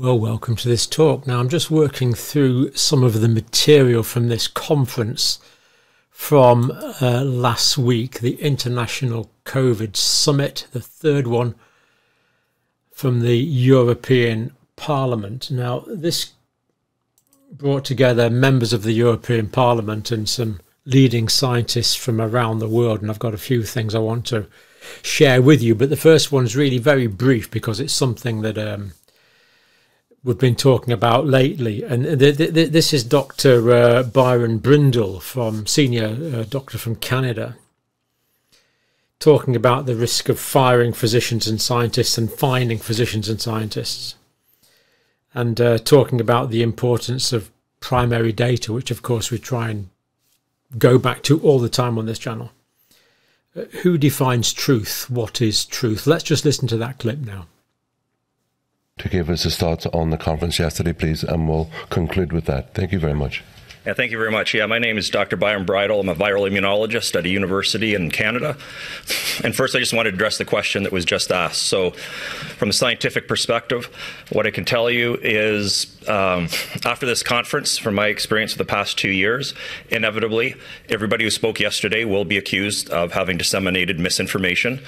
Well, welcome to this talk. Now, I'm just working through some of the material from this conference from last week, the International COVID Summit, the third one from the European Parliament. Now, this brought together members of the European Parliament and some leading scientists from around the world, and I've got a few things I want to share with you, but the first one's really very brief because it's something that we've been talking about lately, and this is Dr. Byron Brindle, senior doctor from Canada, talking about the risk of firing physicians and scientists and fining physicians and scientists, and talking about the importance of primary data, which of course we try and go back to all the time on this channel. Who defines truth? What is truth? Let's just listen to that clip now. To give us a start on the conference yesterday, please, and we'll conclude with that. Thank you very much. Yeah, thank you very much. Yeah, my name is Dr. Byron Bridle. I'm a viral immunologist at a university in Canada. And first, I just wanted to address the question that was just asked. So, from a scientific perspective, what I can tell you is after this conference, from my experience of the past 2 years, inevitably, everybody who spoke yesterday will be accused of having disseminated misinformation.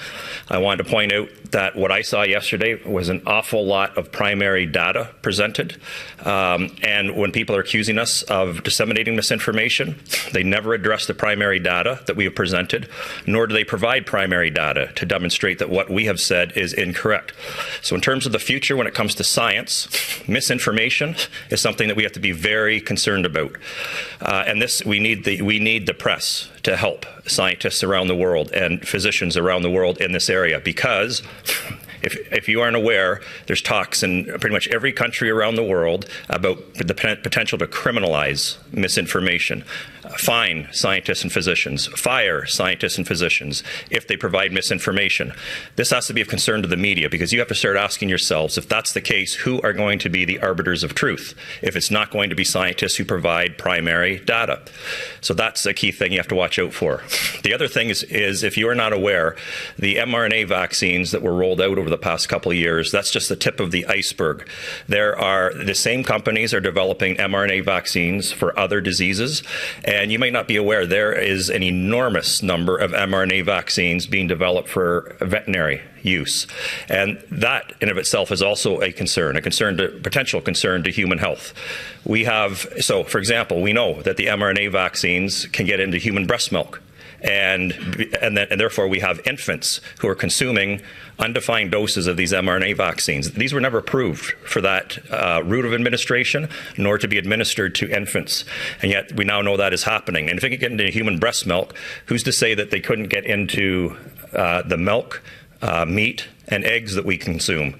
I wanted to point out that what I saw yesterday was an awful lot of primary data presented. And when people are accusing us of disseminating misinformation, they never address the primary data that we have presented, nor do they provide primary data to demonstrate that what we have said is incorrect. So in terms of the future when it comes to science, misinformation is something that we have to be very concerned about. And we need the press to help scientists around the world and physicians around the world in this area, because if you aren't aware, there's talks in pretty much every country around the world about the potential to criminalize misinformation, fine scientists and physicians, fire scientists and physicians if they provide misinformation. This has to be of concern to the media, because you have to start asking yourselves, if that's the case, who are going to be the arbiters of truth if it's not going to be scientists who provide primary data? So that's a key thing you have to watch out for. The other thing is if you are not aware, the mRNA vaccines that were rolled out over the past couple of years, that's just the tip of the iceberg. The same companies are developing mRNA vaccines for other diseases, and you might not be aware there is an enormous number of mRNA vaccines being developed for veterinary use. And that in of itself is also a potential concern to human health. So for example, we know that the mRNA vaccines can get into human breast milk. And therefore we have infants who are consuming undefined doses of these mRNA vaccines. These were never approved for that route of administration, nor to be administered to infants. And yet we now know that is happening. And if it could get into human breast milk, who's to say that they couldn't get into the milk, meat, and eggs that we consume?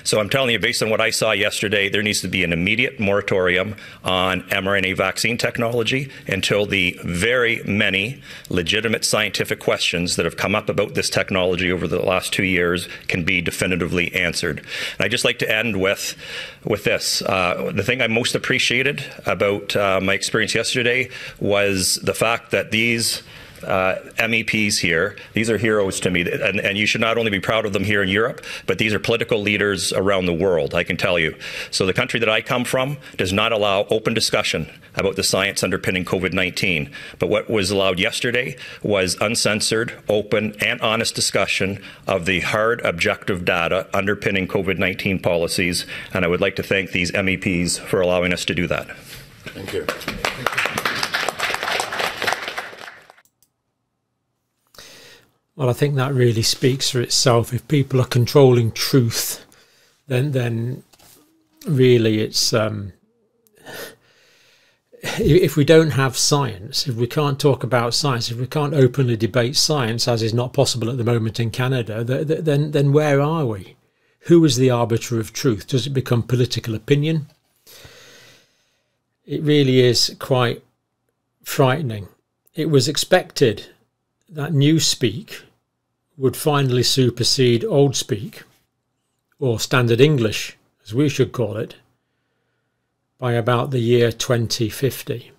So I'm telling you, based on what I saw yesterday, there needs to be an immediate moratorium on mRNA vaccine technology until the very many legitimate scientific questions that have come up about this technology over the last 2 years can be definitively answered. And I'd just like to end with this. The thing I most appreciated about my experience yesterday was the fact that these MEPs here, these are heroes to me, and you should not only be proud of them here in Europe, but these are political leaders around the world, I can tell you. So the country that I come from does not allow open discussion about the science underpinning COVID-19. But what was allowed yesterday was uncensored, open, and honest discussion of the hard, objective data underpinning COVID-19 policies. And I would like to thank these MEPs for allowing us to do that. Thank you. Well, I think that really speaks for itself. If people are controlling truth, then really it's if we don't have science, if we can't talk about science, if we can't openly debate science, as is not possible at the moment in Canada, then where are we? Who is the arbiter of truth? Does it become political opinion? It really is quite frightening. It was expected that Newspeak would finally supersede Old Speak, or Standard English, as we should call it, by about the year 2050.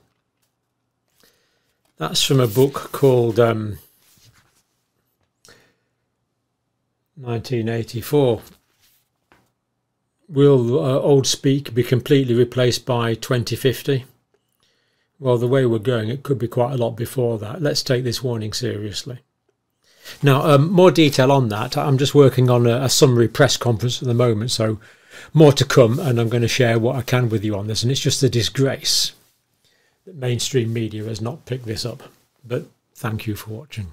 That's from a book called 1984, Will old speak be completely replaced by 2050? Well, the way we're going, it could be quite a lot before that. Let's take this warning seriously. Now, more detail on that. I'm just working on a summary press conference at the moment, so more to come, and I'm going to share what I can with you on this. And it's just a disgrace that mainstream media has not picked this up. But thank you for watching.